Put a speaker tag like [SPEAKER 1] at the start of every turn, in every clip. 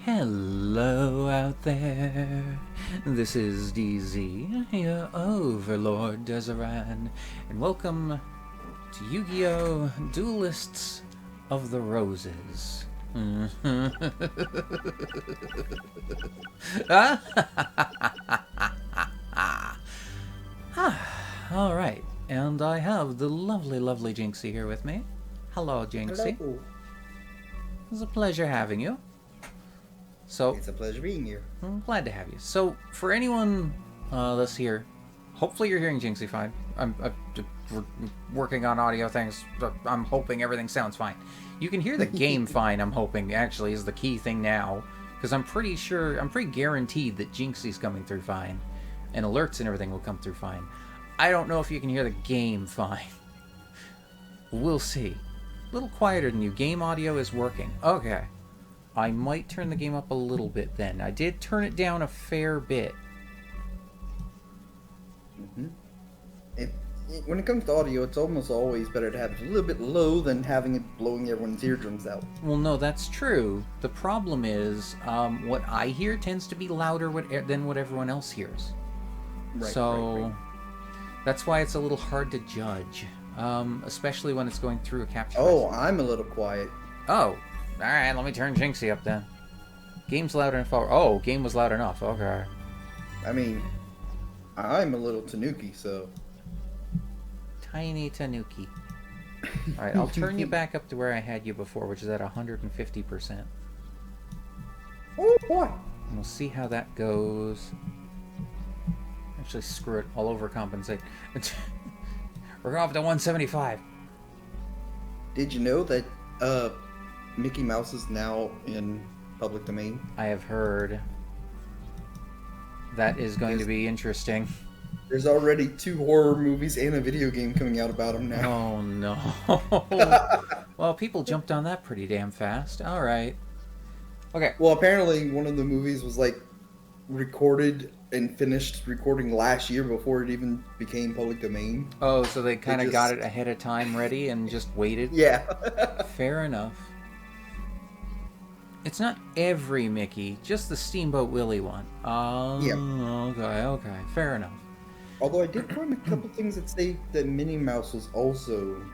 [SPEAKER 1] Hello out there. This is DZ, your Overlord Dezeran, and welcome to Yu-Gi-Oh! Duelists of the Roses. Alright, and I have the lovely Jinxie here with me. Hello, Jinxie.
[SPEAKER 2] Hello.
[SPEAKER 1] It's a pleasure having you. So,
[SPEAKER 2] It's a pleasure being here.
[SPEAKER 1] I'm glad to have you. So, for anyone that's here, hopefully you're hearing Jinxie fine. We're working on audio things. I'm hoping everything sounds fine. You can hear the game fine, I'm hoping, actually, is the key thing now. Because I'm pretty guaranteed that Jinxie's coming through fine. And alerts and everything will come through fine. I don't know if you can hear the game fine. We'll see. A little quieter than you. Game audio is working. Okay. I might turn the game up a little bit then. I did turn it down a fair bit.
[SPEAKER 2] Mm-hmm. When it comes to audio, it's almost always better to have it a little bit low than having it blowing everyone's eardrums out.
[SPEAKER 1] Well, no, that's true. The problem is, what I hear tends to be louder than what everyone else hears. Right. That's why it's a little hard to judge, especially when it's going through a capture.
[SPEAKER 2] Oh, I'm a little quiet.
[SPEAKER 1] Oh. Alright, let me turn Jinxie up then. Game's loud enough. Oh, game was loud enough. Okay.
[SPEAKER 2] I mean, I'm a little tanuki, so...
[SPEAKER 1] Tiny Tanuki. Alright, I'll turn you back up to where I had you before, which is at 150%.
[SPEAKER 2] Oh, boy!
[SPEAKER 1] And we'll see how that goes. Actually, screw it. I'll overcompensate. We're going up to 175.
[SPEAKER 2] Did you know that, Mickey Mouse is now in public domain?
[SPEAKER 1] I have heard. That is going to be interesting.
[SPEAKER 2] There's already 2 horror movies and a video game coming out about him now.
[SPEAKER 1] Oh, no. Well, people jumped on that pretty damn fast. Alright. Okay.
[SPEAKER 2] Well, apparently one of the movies was, like, recorded and finished recording last year before it even became public domain.
[SPEAKER 1] Oh, so they kind of got it ahead of time ready and just waited?
[SPEAKER 2] Yeah.
[SPEAKER 1] Fair enough. It's not every Mickey, just the Steamboat Willie one. Oh, yeah. Okay, fair enough.
[SPEAKER 2] Although I did find a couple things that say that Minnie Mouse was also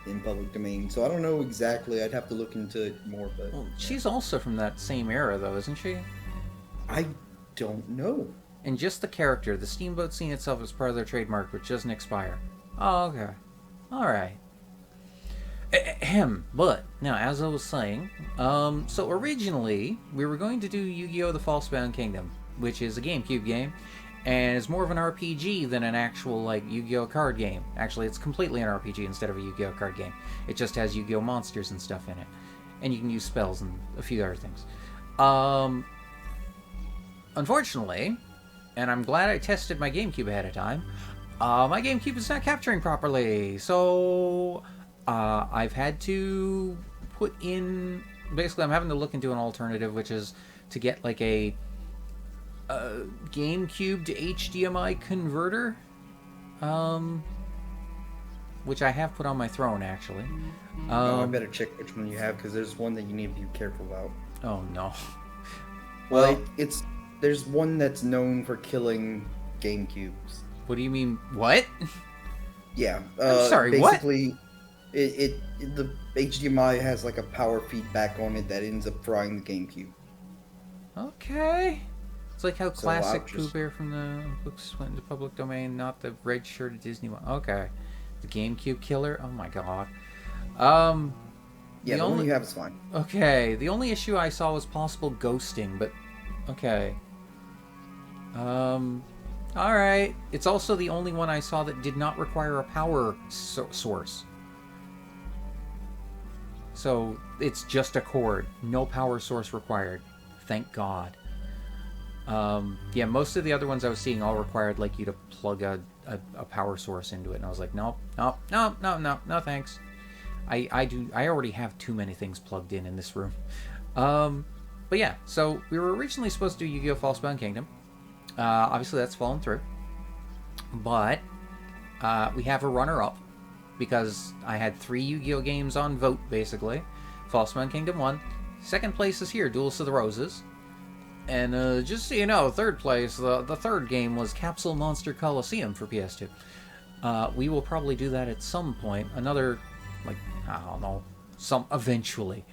[SPEAKER 2] in public domain, so I don't know exactly. I'd have to look into it more, but...
[SPEAKER 1] Well, she's also from that same era, though, isn't she?
[SPEAKER 2] I don't know.
[SPEAKER 1] And just the character, the Steamboat scene itself is part of their trademark, which doesn't expire. Oh, okay. Alright. But, now, as I was saying, so originally, we were going to do Yu-Gi-Oh! The False-Bound Kingdom, which is a GameCube game, and it's more of an RPG than an actual, like, Yu-Gi-Oh! Card game. Actually, it's completely an RPG instead of a Yu-Gi-Oh! Card game. It just has Yu-Gi-Oh! Monsters and stuff in it. And you can use spells and a few other things. Unfortunately, and I'm glad I tested my GameCube ahead of time, my GameCube is not capturing properly, so... I've had to put in... Basically, I'm having to look into an alternative, which is to get, like, a GameCube to HDMI converter, which I have put on my throne, actually.
[SPEAKER 2] I better check which one you have, because there's one that you need to be careful about.
[SPEAKER 1] Oh, no.
[SPEAKER 2] Well, there's one that's known for killing GameCubes.
[SPEAKER 1] What do you mean? What?
[SPEAKER 2] Yeah.
[SPEAKER 1] I'm sorry,
[SPEAKER 2] basically, what? The HDMI has like a power feedback on it that ends up frying the GameCube.
[SPEAKER 1] Okay. It's like how classic Pooh Bear from the books went into public domain, not the red-shirted Disney one. Okay. The GameCube killer? Oh my god.
[SPEAKER 2] Yeah, the one you have is fine.
[SPEAKER 1] Okay. The only issue I saw was possible ghosting, but... Okay. Alright. It's also the only one I saw that did not require a power source. So, it's just a cord. No power source required. Thank God. Yeah, most of the other ones I was seeing all required, like, you to plug a power source into it. And I was like, no, thanks. I already have too many things plugged in this room. But yeah, so we were originally supposed to do Yu-Gi-Oh! False-Bound Kingdom. Obviously, that's fallen through. But we have a runner-up. Because I had 3 Yu-Gi-Oh! Games on vote, basically. False-Bound Kingdom won. Second place is here, Duelists of the Roses. And just so you know, third place, the third game was Capsule Monster Coliseum for PS2. We will probably do that at some point. Another, like, I don't know, eventually.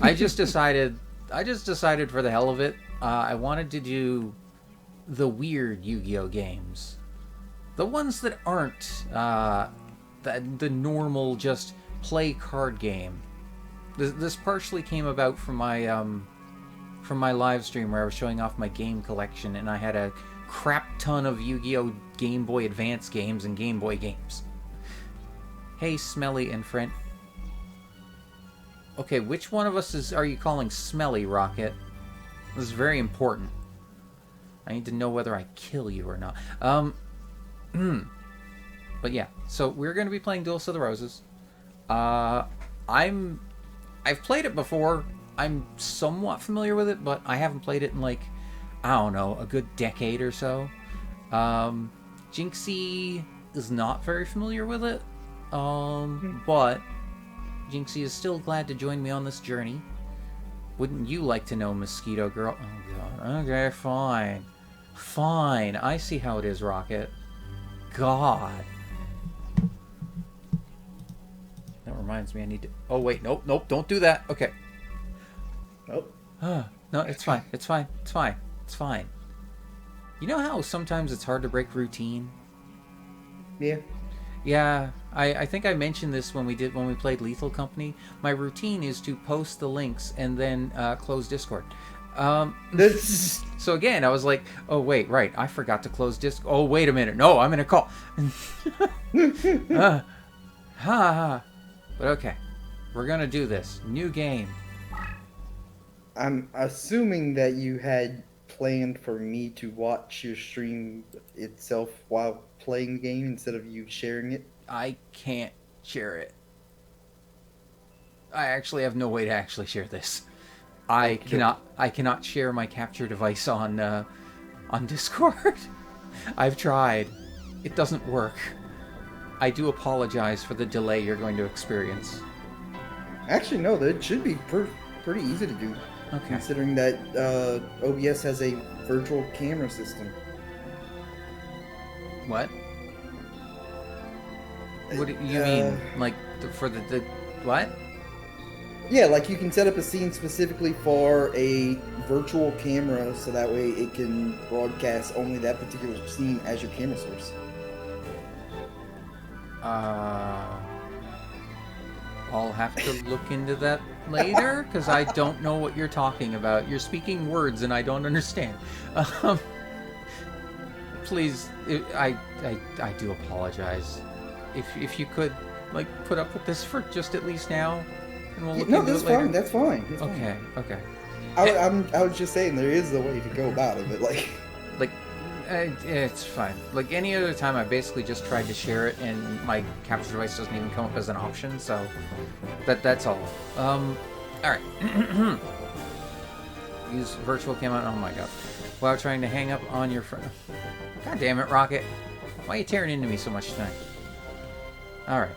[SPEAKER 1] I just decided for the hell of it, I wanted to do the weird Yu-Gi-Oh games. The ones that aren't the normal just play card game. This partially came about from my live stream where I was showing off my game collection, and I had a crap ton of Yu-Gi-Oh! Game Boy Advance games and Game Boy games. Hey, Smelly and Friend. Okay, which one of us are you calling Smelly, Rocket? This is very important. I need to know whether I kill you or not. But yeah, so we're going to be playing Duelists of the Roses. I've played it before. I'm somewhat familiar with it, but I haven't played it in, like, I don't know, a good decade or so. Jinxie is not very familiar with it. But Jinxie is still glad to join me on this journey. Wouldn't you like to know, Mosquito Girl? Oh, God. Okay, fine. Fine. I see how it is, Rocket. God. That reminds me, I need to... Oh, wait. Nope. Don't do that. Okay.
[SPEAKER 2] Nope.
[SPEAKER 1] No, it's fine. It's fine. It's fine. It's fine. You know how sometimes it's hard to break routine?
[SPEAKER 2] Yeah.
[SPEAKER 1] Yeah, I think I mentioned this when we played Lethal Company. My routine is to post the links and then close Discord. So again, I was like, oh wait, right, I forgot to close Discord. Oh wait a minute, no, I'm in a call. But okay, we're gonna do this new game.
[SPEAKER 2] I'm assuming that you had planned for me to watch your stream itself while playing the game instead of you sharing it.
[SPEAKER 1] I can't share it. I actually have no way to actually share this. I cannot share my capture device on Discord. I've tried. It doesn't work. I do apologize for the delay you're going to experience.
[SPEAKER 2] Actually, no, that should be pretty easy to do.
[SPEAKER 1] Okay.
[SPEAKER 2] Considering that OBS has a virtual camera system.
[SPEAKER 1] What? What do you mean? Like, for the what?
[SPEAKER 2] Yeah, like you can set up a scene specifically for a virtual camera so that way it can broadcast only that particular scene as your camera source.
[SPEAKER 1] I'll have to look into that later, because I don't know what you're talking about. You're speaking words and I don't understand. Please, I do apologize. If you could, like, put up with this for just at least now, and we'll look into it later.
[SPEAKER 2] Fine. That's fine. That's
[SPEAKER 1] okay.
[SPEAKER 2] fine.
[SPEAKER 1] Okay.
[SPEAKER 2] I was just saying there is a way to go about it, but like
[SPEAKER 1] it's fine. Like any other time, I basically just tried to share it, and my capture device doesn't even come up as an option. So that's all. All right. Use virtual camera. Oh my god. While trying to hang up on your friend. God damn it, Rocket. Why are you tearing into me so much tonight? All right.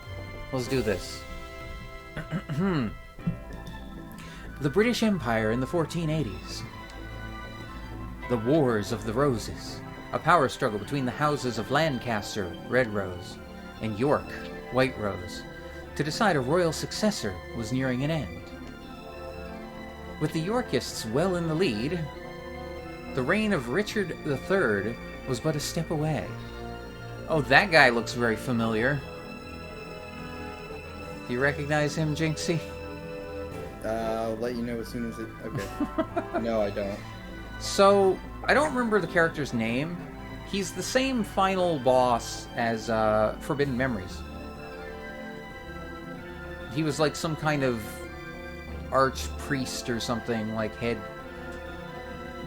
[SPEAKER 1] Let's do this. The British Empire in the 1480s. The Wars of the Roses. A power struggle between the houses of Lancaster, Red Rose, and York, White Rose, to decide a royal successor was nearing an end. With the Yorkists well in the lead, the reign of Richard III was but a step away. Oh, that guy looks very familiar. Do you recognize him, Jinxie?
[SPEAKER 2] I'll let you know as soon as it... Okay. No, I don't.
[SPEAKER 1] So, I don't remember the character's name. He's the same final boss as Forbidden Memories. He was like some kind of archpriest or something, like head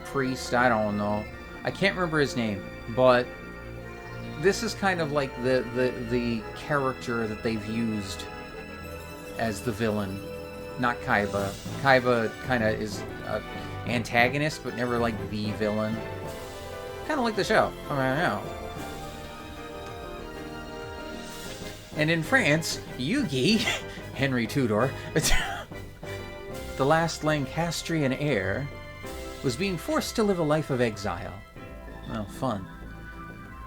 [SPEAKER 1] priest, I don't know. I can't remember his name, but this is kind of like the character that they've used as the villain. Not Kaiba. Kaiba kind of is an antagonist, but never like the villain. Kind of like the show. I mean, I know. And in France, Yugi, Henry Tudor, the last Lancastrian heir, was being forced to live a life of exile. Well, fun.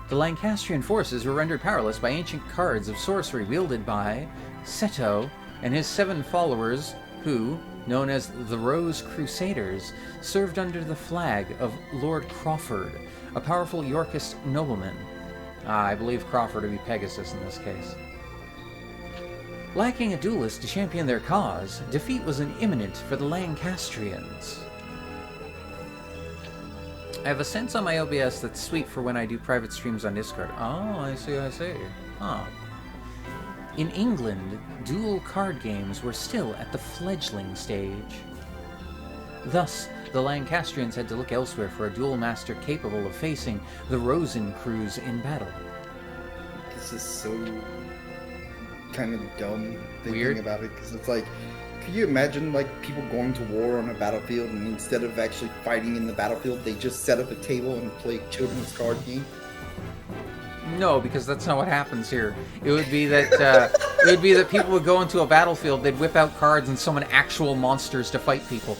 [SPEAKER 1] The Lancastrian forces were rendered powerless by ancient cards of sorcery wielded by Seto and his 7 followers who, known as the Rose Crusaders, served under the flag of Lord Crawford, a powerful Yorkist nobleman. I believe Crawford to be Pegasus in this case. Lacking a duelist to champion their cause, defeat was imminent for the Lancastrians. I have a sense on my OBS that's sweet for when I do private streams on Discord. Oh, I see. Huh. In England, duel card games were still at the fledgling stage. Thus, the Lancastrians had to look elsewhere for a duel master capable of facing the Rosencrews in battle.
[SPEAKER 2] This is so kind of dumb thinking
[SPEAKER 1] Weird.
[SPEAKER 2] about it, because it's like, could you imagine like people going to war on a battlefield and instead of actually fighting in the battlefield, they just set up a table and play a children's card game?
[SPEAKER 1] No, because that's not what happens here. It would be that people would go into a battlefield, they'd whip out cards and summon actual monsters to fight people.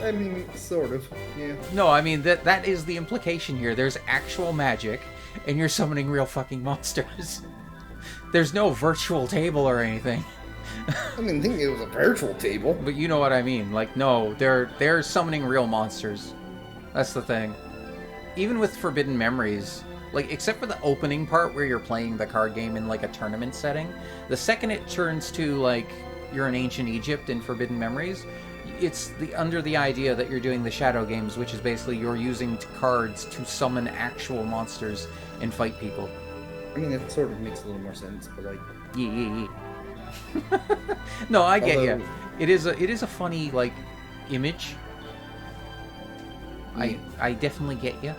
[SPEAKER 2] I mean, sort of, yeah.
[SPEAKER 1] No, I mean that is the implication here. There's actual magic, and you're summoning real fucking monsters. There's no virtual table or anything.
[SPEAKER 2] I didn't think it was a virtual table.
[SPEAKER 1] But you know what I mean. Like, no, they're summoning real monsters. That's the thing. Even with Forbidden Memories, like, except for the opening part where you're playing the card game in, like, a tournament setting, the second it turns to, like, you're in ancient Egypt in Forbidden Memories, it's under the idea that you're doing the shadow games, which is basically you're using cards to summon actual monsters and fight people.
[SPEAKER 2] I mean, it sort of makes a little more sense, but like...
[SPEAKER 1] Yeah. No, I get
[SPEAKER 2] Although-
[SPEAKER 1] you. It is a funny, like, image.
[SPEAKER 2] Yeah.
[SPEAKER 1] I definitely get you.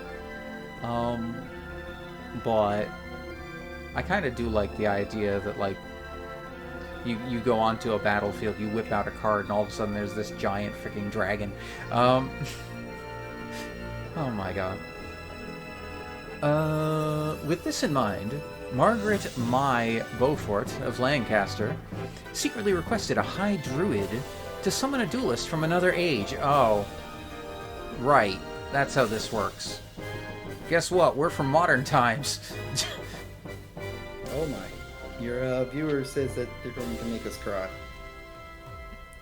[SPEAKER 1] But I kind of do like the idea that, like, you go onto a battlefield, you whip out a card, and all of a sudden there's this giant freaking dragon. Oh my god. With this in mind, Margaret Mai Beaufort of Lancaster secretly requested a high druid to summon a duelist from another age. Oh, right. That's how this works. Guess what? We're from modern times.
[SPEAKER 2] Oh my. Your viewer says that they're going to make us cry.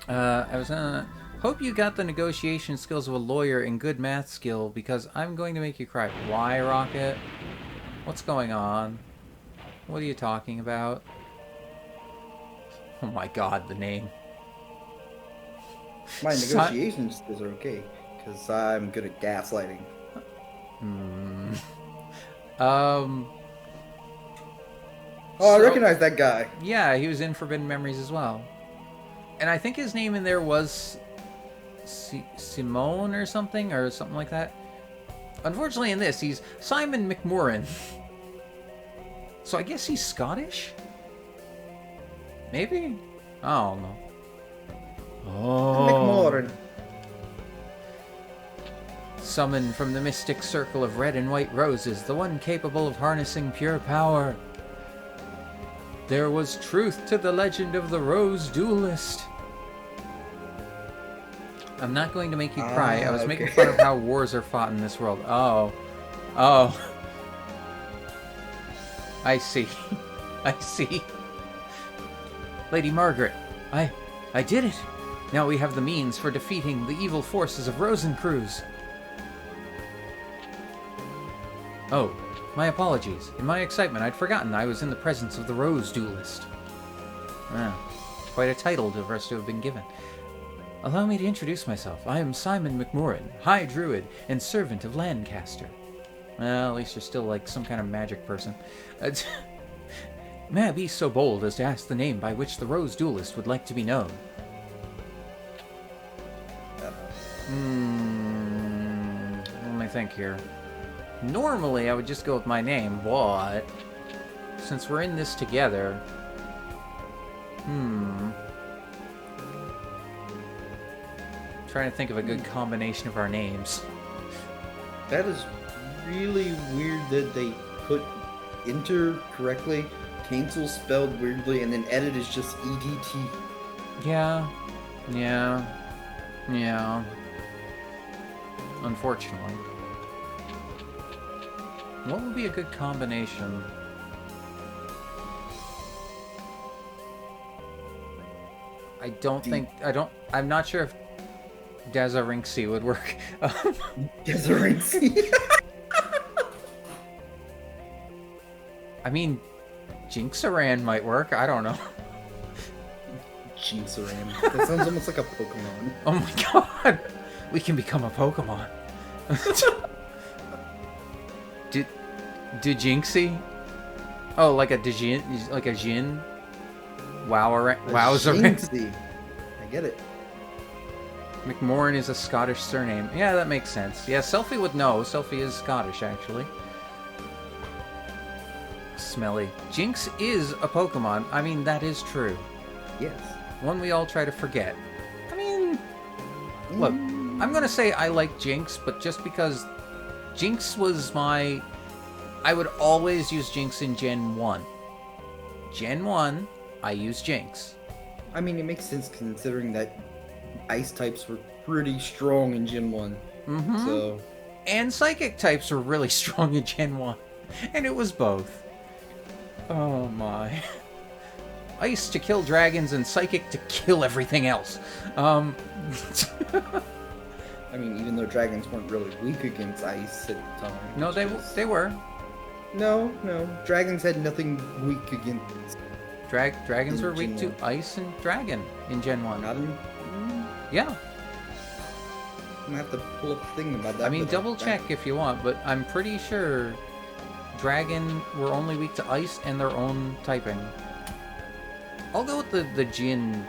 [SPEAKER 1] I was hope you got the negotiation skills of a lawyer and good math skill, because I'm going to make you cry. Why, Rocket? What's going on? What are you talking about? Oh my god, the name.
[SPEAKER 2] My negotiation skills are okay, because I'm good at gaslighting. Oh, I recognize that guy.
[SPEAKER 1] Yeah, he was in Forbidden Memories as well. And I think his name in there was Simone or something like that. Unfortunately in this, he's Simon McMurrin. So I guess he's Scottish? Maybe? I don't know. Oh.
[SPEAKER 2] McMorrin.
[SPEAKER 1] Summoned from the mystic circle of red and white roses, the one capable of harnessing pure power. There was truth to the legend of the Rose Duelist. I'm not going to make you cry. I was making fun of how wars are fought in this world. Oh. I see. I see. Lady Margaret, I did it. Now we have the means for defeating the evil forces of Rosencrews. Oh, my apologies. In my excitement, I'd forgotten I was in the presence of the Rose Duelist. Quite a title for us to have been given. Allow me to introduce myself. I am Simon McMurrin, High Druid and Servant of Lancaster. Well, at least you're still like some kind of magic person. May I be so bold as to ask the name by which the Rose Duelist would like to be known? Let me think here. Normally, I would just go with my name, but since we're in this together, trying to think of a good combination of our names.
[SPEAKER 2] That is really weird that they put enter correctly, cancel spelled weirdly, and then edit is just EDT.
[SPEAKER 1] Yeah. Yeah. Unfortunately. What would be a good combination? I'm not sure if Dazarinxi would work.
[SPEAKER 2] Dazarinxi.
[SPEAKER 1] I mean, Jinxaran might work. I don't know.
[SPEAKER 2] Jinxaran. That sounds almost like a Pokemon.
[SPEAKER 1] Oh my god! We can become a Pokemon. Dijinxi? Oh, like a Dijin? Like a Jin? Wowzaran?
[SPEAKER 2] Jinxie. I get it.
[SPEAKER 1] McMorrin is a Scottish surname. Yeah, that makes sense. Yeah, Selphie would know. Selphie is Scottish, actually. Smelly. Jinx is a Pokemon. I mean, that is true.
[SPEAKER 2] Yes.
[SPEAKER 1] One we all try to forget. I mean, look, I'm gonna say I like Jinx, but just because Jinx was my... I would always use Jinx in Gen 1. Gen 1, I use Jinx.
[SPEAKER 2] I mean, it makes sense considering that Ice types were pretty strong in Gen 1.
[SPEAKER 1] Mm-hmm.
[SPEAKER 2] So...
[SPEAKER 1] And Psychic types were really strong in Gen 1. And it was both. Oh my. Ice to kill dragons and Psychic to kill everything else.
[SPEAKER 2] I mean, even though dragons weren't really weak against ice at the time.
[SPEAKER 1] No, they were.
[SPEAKER 2] No. Dragons had nothing weak against...
[SPEAKER 1] Dragons were weak
[SPEAKER 2] Gen
[SPEAKER 1] to ice and dragon in Gen 1.
[SPEAKER 2] Not in...
[SPEAKER 1] Yeah.
[SPEAKER 2] I'm gonna have to pull up a thing about that.
[SPEAKER 1] I mean, double check if you want, but I'm pretty sure dragon were only weak to ice and their own typing. I'll go with the Jin.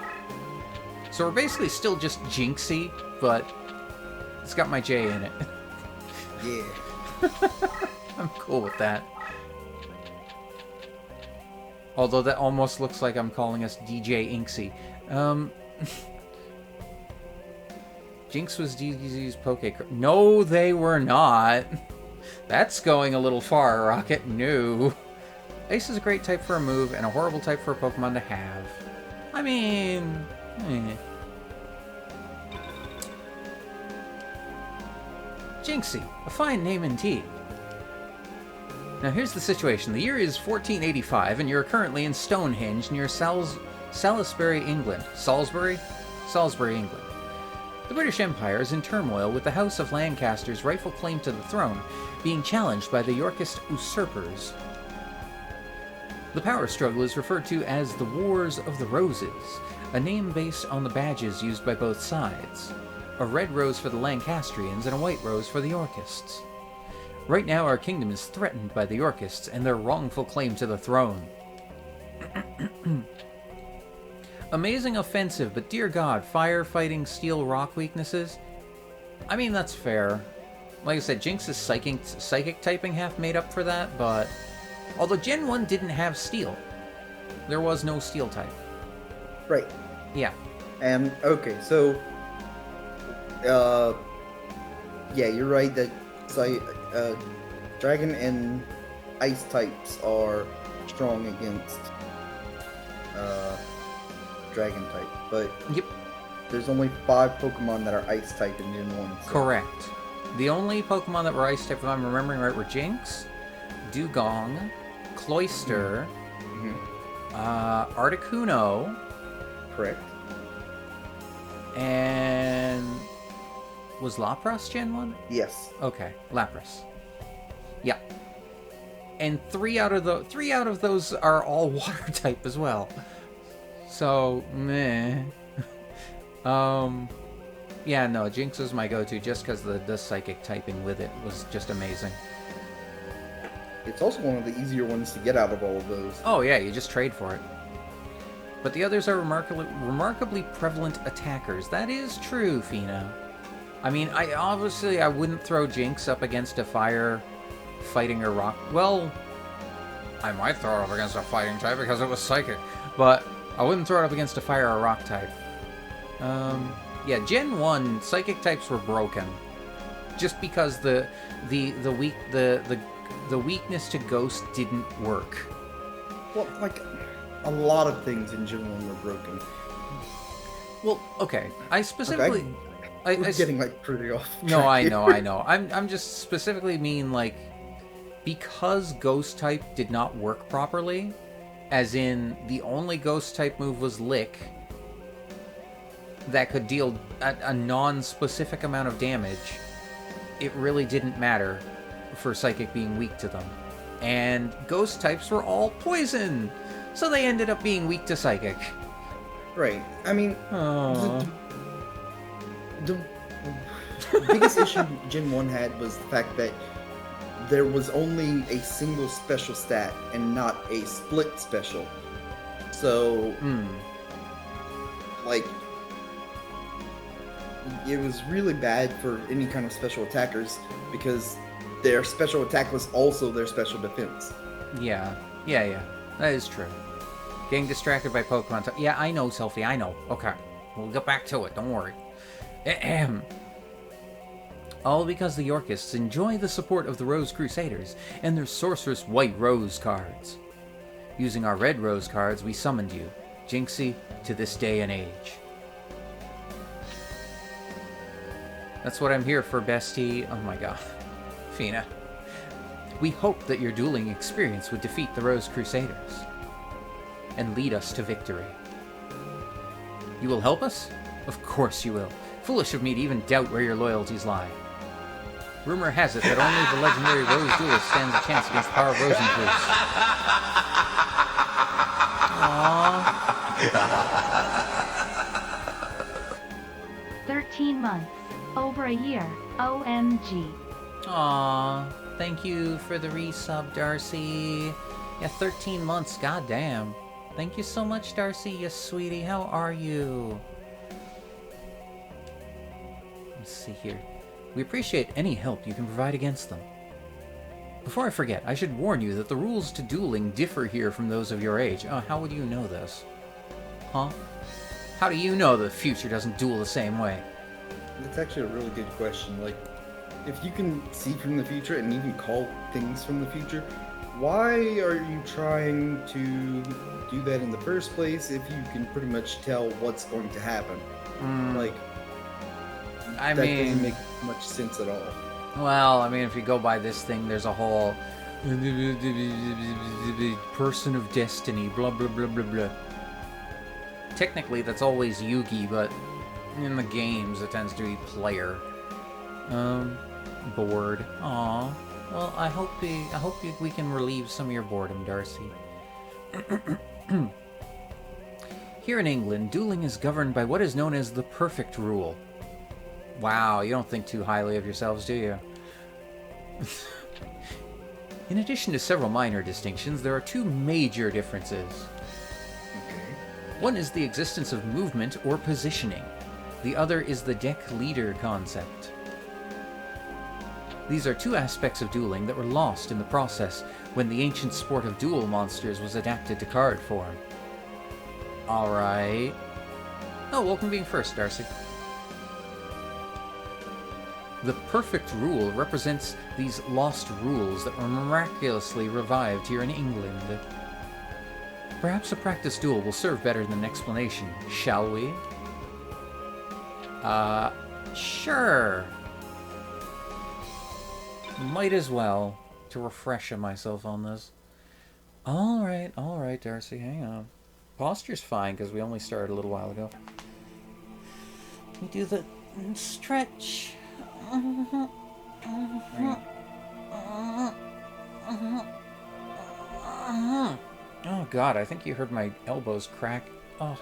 [SPEAKER 1] So we're basically still just Jinxie, but it's got my J in it.
[SPEAKER 2] Yeah.
[SPEAKER 1] I'm cool with that. Although that almost looks like I'm calling us DJ Inksy. Jinx was DDZ's Poke. No, they were not. That's going a little far, Rocket. No. Ice is a great type for a move and a horrible type for a Pokemon to have. I mean... Jinxie, a fine name indeed. Now here's the situation. The year is 1485 and you're currently in Stonehenge near Salisbury, England. Salisbury, England. The British Empire is in turmoil with the House of Lancaster's rightful claim to the throne being challenged by the Yorkist usurpers. The power struggle is referred to as the Wars of the Roses, a name based on the badges used by both sides. A red rose for the Lancastrians and a white rose for the Yorkists. Right now our kingdom is threatened by the Yorkists and their wrongful claim to the throne. Amazing offensive, but dear God, fire, fighting, steel, rock weaknesses? I mean, that's fair. Like I said, Jinx's psychic typing half made up for that, but... Although Gen 1 didn't have steel. There was no steel type.
[SPEAKER 2] Right.
[SPEAKER 1] Yeah.
[SPEAKER 2] And, okay, so... yeah, you're right that dragon and ice types are strong against dragon type, but
[SPEAKER 1] yep,
[SPEAKER 2] there's only 5 Pokemon that are ice type in Gen 1. So.
[SPEAKER 1] Correct. The only Pokemon that were ice type, if I'm remembering right, were Jinx, Dugong, Cloyster, Articuno.
[SPEAKER 2] Correct.
[SPEAKER 1] And... Was Lapras Gen 1?
[SPEAKER 2] Yes.
[SPEAKER 1] Okay, Lapras. Yeah. And 3 out of those are all water type as well. So, meh. Yeah, no, Jinx was my go-to just because the psychic typing with it was just amazing.
[SPEAKER 2] It's also one of the easier ones to get out of all of those.
[SPEAKER 1] Oh yeah, you just trade for it. But the others are remarkably prevalent attackers. That is true, Fina. I mean, I wouldn't throw Jinx up against a fire, fighting, or rock. Well, I might throw it up against a fighting type because it was psychic, but I wouldn't throw it up against a fire or rock type. Yeah, Gen 1 psychic types were broken, just because the weakness to Ghost didn't work.
[SPEAKER 2] Well, like a lot of things in Gen 1 were broken.
[SPEAKER 1] Well, okay, I specifically.
[SPEAKER 2] Okay, We're getting like pretty off track.
[SPEAKER 1] No, I
[SPEAKER 2] here.
[SPEAKER 1] know. I'm just specifically mean like because ghost type did not work properly, as in the only ghost type move was lick that could deal a non-specific amount of damage. It really didn't matter for psychic being weak to them. And ghost types were all poison, so they ended up being weak to psychic.
[SPEAKER 2] Right. I mean,
[SPEAKER 1] Aww.
[SPEAKER 2] the biggest issue Gen 1 had was the fact that there was only a single special stat and not a split special. So, like, it was really bad for any kind of special attackers because their special attack was also their special defense.
[SPEAKER 1] Yeah. That is true. Getting distracted by Pokemon. Yeah, I know, Selphie. I know. Okay. We'll get back to it. Don't worry. Ahem. All because the Yorkists enjoy the support of the Rose Crusaders and their Sorceress White Rose cards. Using our Red Rose cards, we summoned you, Jinxie, to this day and age. That's what I'm here for, bestie. Oh my god. Fina. We hope that your dueling experience would defeat the Rose Crusaders and lead us to victory. You will help us? Of course you will. Foolish of me to even doubt where your loyalties lie. Rumor has it that only the legendary Rose Duelist stands a chance against the power of Rosencruz.
[SPEAKER 3] Aww. 13 months. Over a year. OMG.
[SPEAKER 1] Aww. Thank you for the resub, Darcy. Yeah, 13 months. Goddamn. Thank you so much, Darcy, you sweetie. How are you? Let's see here. We appreciate any help you can provide against them. Before I forget, I should warn you that the rules to dueling differ here from those of your age. Oh, how would you know this? Huh? How do you know the future doesn't duel the same way?
[SPEAKER 2] That's actually a really good question. Like, if you can see from the future and even call things from the future, why are you trying to do that in the first place if you can pretty much tell what's going to happen? Like,
[SPEAKER 1] I
[SPEAKER 2] that
[SPEAKER 1] mean,
[SPEAKER 2] doesn't make much sense at all.
[SPEAKER 1] well, I mean, if you go by this thing, there's a whole person of destiny, blah, blah, blah, blah, blah. Technically, that's always Yugi, but in the games, it tends to be player. Bored. Aw. Well, I hope we can relieve some of your boredom, Darcy. Here in England, dueling is governed by what is known as the perfect rule. Wow, you don't think too highly of yourselves, do you? In addition to several minor distinctions, there are two major differences. One is the existence of movement or positioning. The other is the deck leader concept. These are two aspects of dueling that were lost in the process when the ancient sport of duel monsters was adapted to card form. Alright. Oh, welcome being first, Darcy. The perfect rule represents these lost rules that were miraculously revived here in England. Perhaps a practice duel will serve better than an explanation, shall we? Sure. Might as well, to refresh myself on this. Alright, Darcy, hang on. Posture's fine, because we only started a little while ago. We do the stretch. Oh god, I think you heard my elbows crack. Oh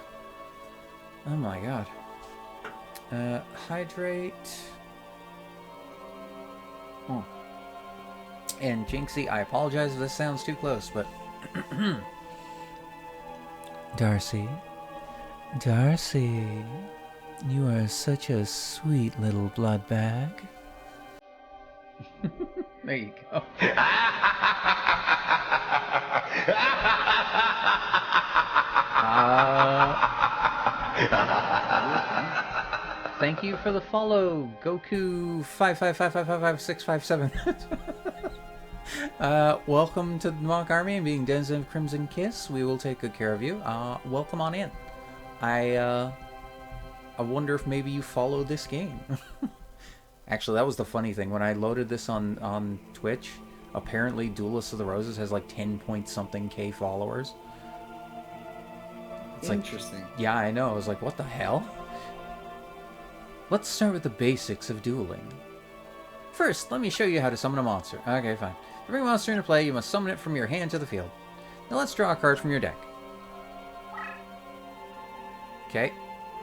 [SPEAKER 1] my god. Hydrate. And Jinxie, I apologize if this sounds too close, but... Darcy, you are such a sweet little blood bag. There you go. Thank you for the follow, Goku 555555657. Welcome to the Mock Army and being Denizen of Crimson Kiss. We will take good care of you. Welcome on in. I wonder if maybe you follow this game. Actually, that was the funny thing. When I loaded this on Twitch, apparently Duelists of the Roses has like 10 point something K followers. It's
[SPEAKER 2] Interesting.
[SPEAKER 1] Like, yeah, I know. I was like, what the hell? Let's start with the basics of dueling. First, let me show you how to summon a monster. Okay, fine. To bring a monster into play, you must summon it from your hand to the field. Now let's draw a card from your deck. Okay.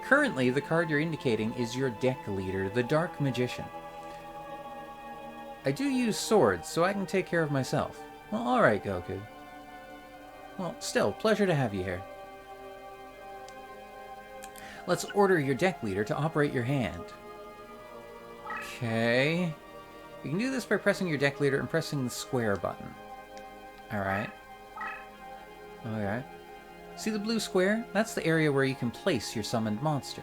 [SPEAKER 1] Currently, the card you're indicating is your deck leader, the Dark Magician. I do use swords, so I can take care of myself. Well, alright, Goku. Well, still, pleasure to have you here. Let's order your deck leader to operate your hand. Okay. You can do this by pressing your deck leader and pressing the square button. Alright. Okay. See the blue square? That's the area where you can place your summoned monster.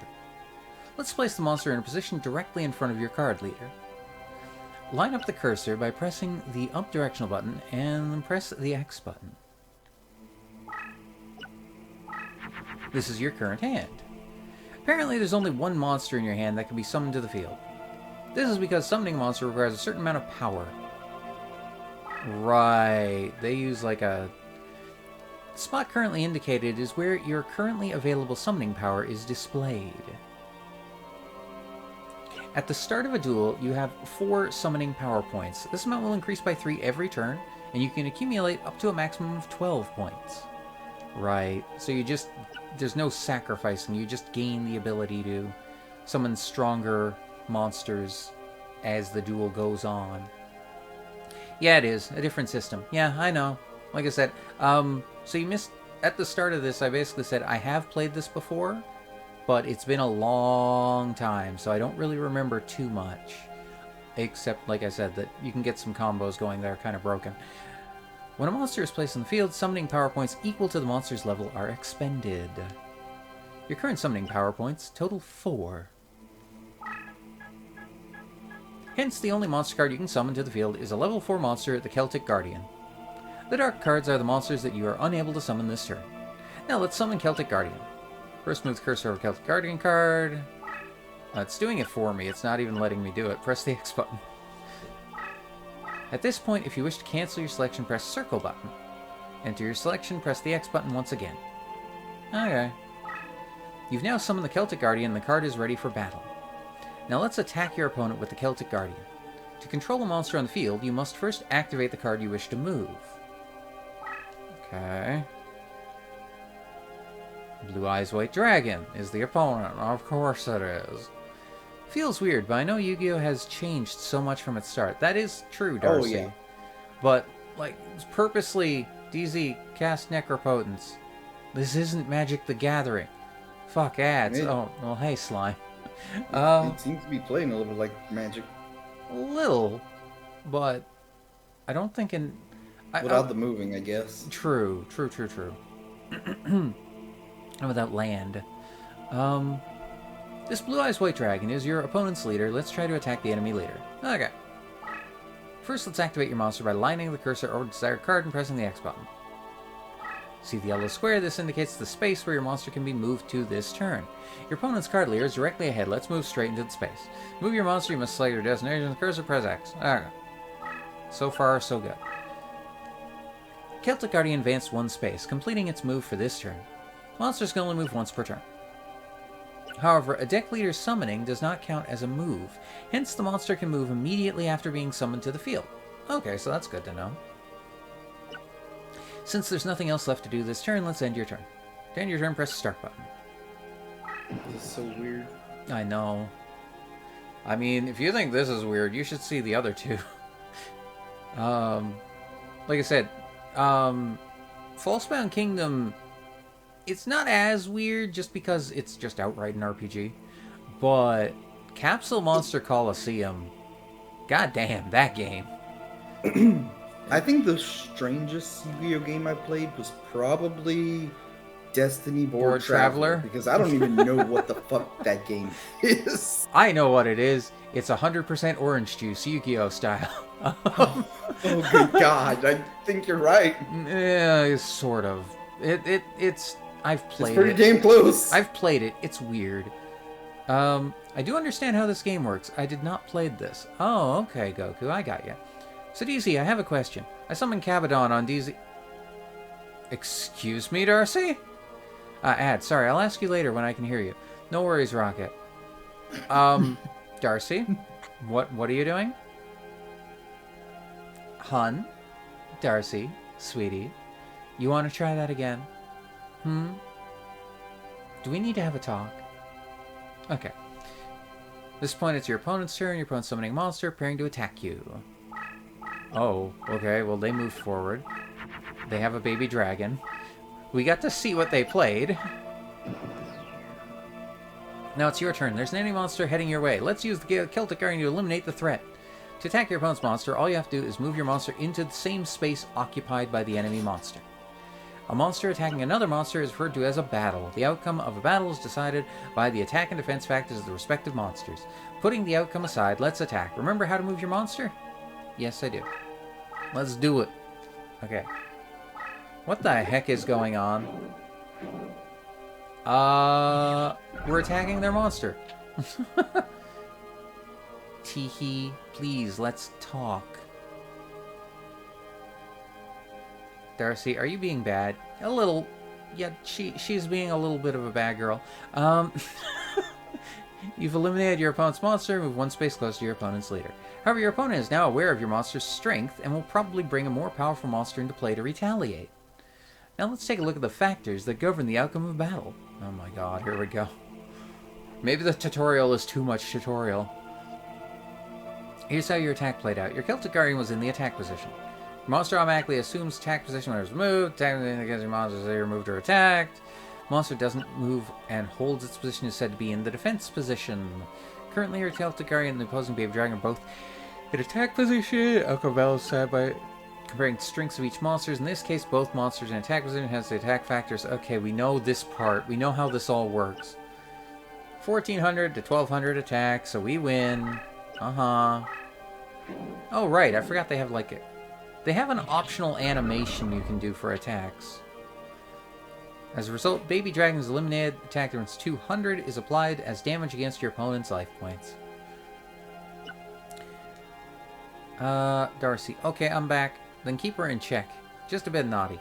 [SPEAKER 1] Let's place the monster in a position directly in front of your card leader. Line up the cursor by pressing the up directional button and then press the X button. This is your current hand. Apparently there's only one monster in your hand that can be summoned to the field. This is because summoning a monster requires a certain amount of power. Right, they use like a... The spot currently indicated is where your currently available summoning power is displayed. At the start of a duel, you have 4 summoning power points. This amount will increase by 3 every turn, and you can accumulate up to a maximum of 12 points. Right, so you just... There's no sacrificing, you just gain the ability to summon stronger monsters as the duel goes on. Yeah, it is. A different system. Yeah, I know. Like I said, so you missed... At the start of this, I basically said I have played this before, but it's been a long time, so I don't really remember too much. Except, like I said, that you can get some combos going that are kind of broken. When a monster is placed in the field, summoning power points equal to the monster's level are expended. Your current summoning power points total 4. Hence, the only monster card you can summon to the field is a level 4 monster, the Celtic Guardian. The dark cards are the monsters that you are unable to summon this turn. Now let's summon Celtic Guardian. First move the cursor over Celtic Guardian card. It's doing it for me, it's not even letting me do it. Press the X button. At this point, if you wish to cancel your selection, press circle button. Enter your selection, press the X button once again. Okay. You've now summoned the Celtic Guardian, and the card is ready for battle. Now let's attack your opponent with the Celtic Guardian. To control a monster on the field, you must first activate the card you wish to move. Okay. Blue Eyes White Dragon is the opponent. Of course it is. Feels weird, but I know Yu-Gi-Oh! Has changed so much from its start. That is true, Darcy.
[SPEAKER 2] Oh, yeah.
[SPEAKER 1] But, like, purposely, DZ cast Necropotence. This isn't Magic the Gathering. Fuck ads. Oh, well, hey, Slime.
[SPEAKER 2] It seems to be playing a little bit like Magic.
[SPEAKER 1] A little, but I don't think in...
[SPEAKER 2] Without the moving, I guess.
[SPEAKER 1] True. And without land. This Blue Eyes White Dragon is your opponent's leader. Let's try to attack the enemy leader. Okay. First, let's activate your monster by lining the cursor over the desired card and pressing the X button. See the yellow square? This indicates the space where your monster can be moved to this turn. Your opponent's card leader is directly ahead. Let's move straight into the space. Move your monster, you must select your destination with the cursor, press X. Okay. So far, so good. Celtic Guardian advanced 1 space, completing its move for this turn. Monsters can only move once per turn. However, a deck leader's summoning does not count as a move, hence the monster can move immediately after being summoned to the field. Okay, so that's good to know. Since there's nothing else left to do this turn, let's end your turn. To end your turn, press the start button.
[SPEAKER 2] This is so weird.
[SPEAKER 1] I know. I mean, if you think this is weird, you should see the other two. Like I said, Falsebound Kingdom... It's not as weird just because it's just outright an RPG. But Capsule Monster Coliseum, goddamn, that game.
[SPEAKER 2] I think the strangest Yu-Gi-Oh game I played was probably Destiny Board Traveler. Because I don't even know what the fuck that game is.
[SPEAKER 1] I know what it is. It's 100% orange juice, Yu-Gi-Oh style.
[SPEAKER 2] Oh, good God. I think you're right.
[SPEAKER 1] Yeah, sort of. It's... I've played it.
[SPEAKER 2] It's pretty damn close.
[SPEAKER 1] I've played it. It's weird. I do understand how this game works. I did not play this. Oh, okay, Goku, I got you. So, DZ, I have a question. I summoned Cabadon on DZ... Excuse me, Darcy? Sorry, I'll ask you later when I can hear you. No worries, Rocket. Darcy? What are you doing? Hun? Darcy? Sweetie? You want to try that again? Do we need to have a talk? Okay. At this point, it's your opponent's turn. Your opponent's summoning a monster, preparing to attack you. Oh, okay. Well, they moved forward. They have a baby dragon. We got to see what they played. Now it's your turn. There's an enemy monster heading your way. Let's use the Celtic Guardian to eliminate the threat. To attack your opponent's monster, all you have to do is move your monster into the same space occupied by the enemy monster. A monster attacking another monster is referred to as a battle. The outcome of a battle is decided by the attack and defense factors of the respective monsters. Putting the outcome aside, let's attack. Remember how to move your monster? Yes, I do. Let's do it. Okay. What the heck is going on? We're attacking their monster. Teehee, please, let's talk. Darcy, are you being bad? A little. Yeah, she's being a little bit of a bad girl. You've eliminated your opponent's monster, move one space closer to your opponent's leader. However, your opponent is now aware of your monster's strength and will probably bring a more powerful monster into play to retaliate. Now let's take a look at the factors that govern the outcome of a battle. Oh my god, here we go. Maybe the tutorial is too much tutorial. Here's how your attack played out. Your Celtic Guardian was in the attack position. Your monster automatically assumes attack position when it was moved. Attacking against your monsters they removed or attacked. Monster doesn't move and holds its position is said to be in the defense position. Currently, your Celtic Guardian and the opposing Baby Dragon are both in attack position. Outcome battle is decided by comparing strengths of each monster. In this case, both monsters in attack position has the attack factors. Okay, we know this part. We know how this all works. 1400 to 1200 attack, so we win. Oh, right. I forgot they have like it. They have an optional animation you can do for attacks. As a result, Baby Dragon is eliminated. Attack difference 200 is applied as damage against your opponent's life points. Darcy. Okay, I'm back. Then keep her in check. Just a bit naughty.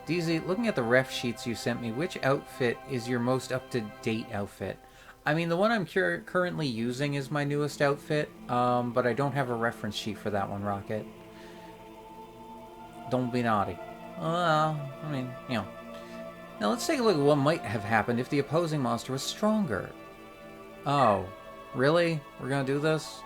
[SPEAKER 1] DZ, looking at the ref sheets you sent me, which outfit is your most up-to-date outfit? I mean, the one I'm currently using is my newest outfit, but I don't have a reference sheet for that one, Rocket. Don't be naughty. I mean, you know. Now let's take a look at what might have happened if the opposing monster was stronger. Oh, really? We're gonna do this?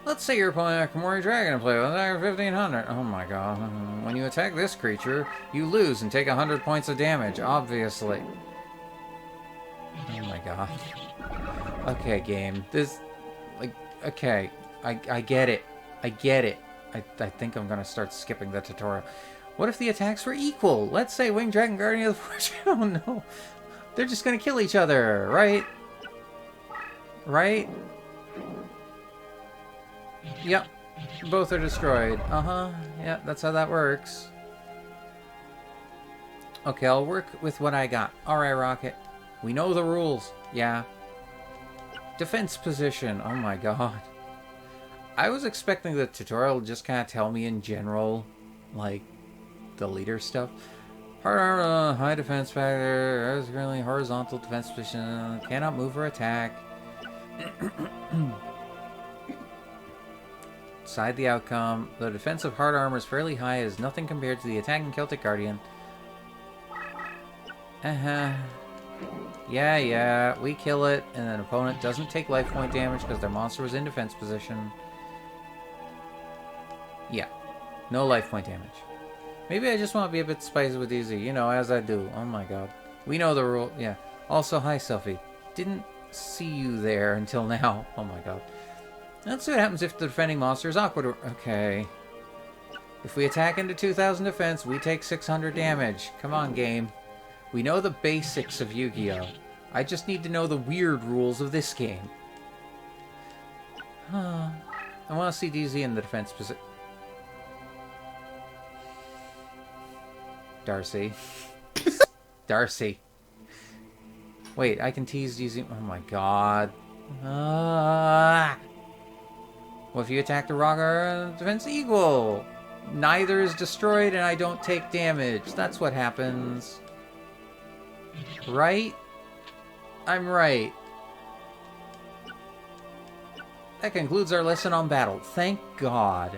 [SPEAKER 1] Let's say your opponent had a Kamori Dragon to play with, 1500. Oh my god. When you attack this creature, you lose and take 100 points of damage, obviously. Oh my god. Okay, game. This, like, okay. I get it. I get it. I think I'm gonna start skipping the tutorial. What if the attacks were equal? Let's say Winged Dragon Guardian of the Forge. Oh no. They're just gonna kill each other, right? Right? Yep. Both are destroyed. Yeah, that's how that works. Okay, I'll work with what I got. Alright, Rocket. We know the rules. Yeah. Defense position. Oh my god. I was expecting the tutorial to just kind of tell me in general, like, the leader stuff. Hard armor, high defense factor, is currently horizontal defense position, cannot move or attack. Decide the outcome. The defense of hard armor is fairly high, is nothing compared to the attacking Celtic Guardian. Yeah, we kill it, and an opponent doesn't take life point damage because their monster was in defense position. Yeah, no life point damage. Maybe I just want to be a bit spicy with easy, you know, as I do. Oh my god. We know the rule. Yeah. Also, hi, Selfie. Didn't see you there until now. Oh my god. Let's see what happens if the defending monster is awkward. Okay. If we attack into 2000 defense, we take 600 damage. Come on, game. We know the basics of Yu-Gi-Oh! I just need to know the weird rules of this game. I want to see DZ in the defense position. Darcy. Darcy. Wait, I can tease using... Oh my god. Ah. Well, if you attack the rock, our defense equal. Neither is destroyed and I don't take damage. That's what happens. Right? I'm right. That concludes our lesson on battle. Thank God.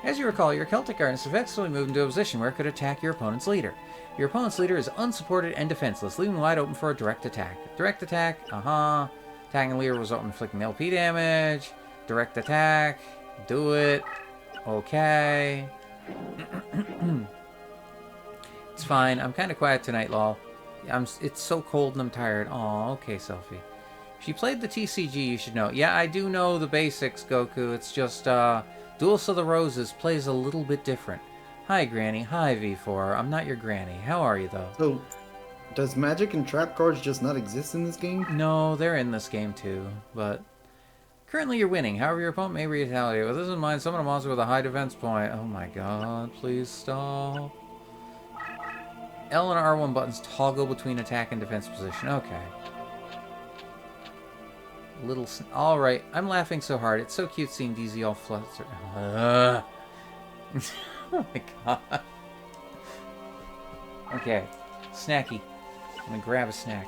[SPEAKER 1] As you recall, your Celtic Artist successfully moved into a position where it could attack your opponent's leader. Your opponent's leader is unsupported and defenseless, leaving wide open for a direct attack. Direct attack, Attacking the leader will result in inflicting LP damage. Direct attack, do it. Okay. It's fine. I'm kind of quiet tonight, lol. It's so cold and I'm tired. Aw, okay, Selfie. If you played the TCG, you should know. Yeah, I do know the basics, Goku. It's just, Duelists of the Roses plays a little bit different. Hi, Granny. Hi, V4. I'm not your granny. How are you, though?
[SPEAKER 2] So, does magic and trap cards just not exist in this game?
[SPEAKER 1] No, they're in this game, too. But currently you're winning. However, your opponent may retaliate. With this in mind, summon a monster with a high defense point. Oh my god, please stop. L and R1 buttons toggle between attack and defense position. Okay. Alright, I'm laughing so hard. It's so cute seeing DZ all flustered. Oh my god. Okay. Snacky. I'm gonna grab a snack.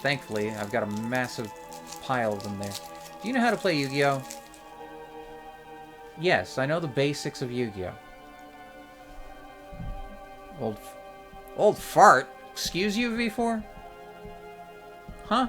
[SPEAKER 1] Thankfully, I've got a massive pile of them there. Do you know how to play Yu-Gi-Oh? Yes, I know the basics of Yu-Gi-Oh. Old fart? Excuse you, V4? Huh?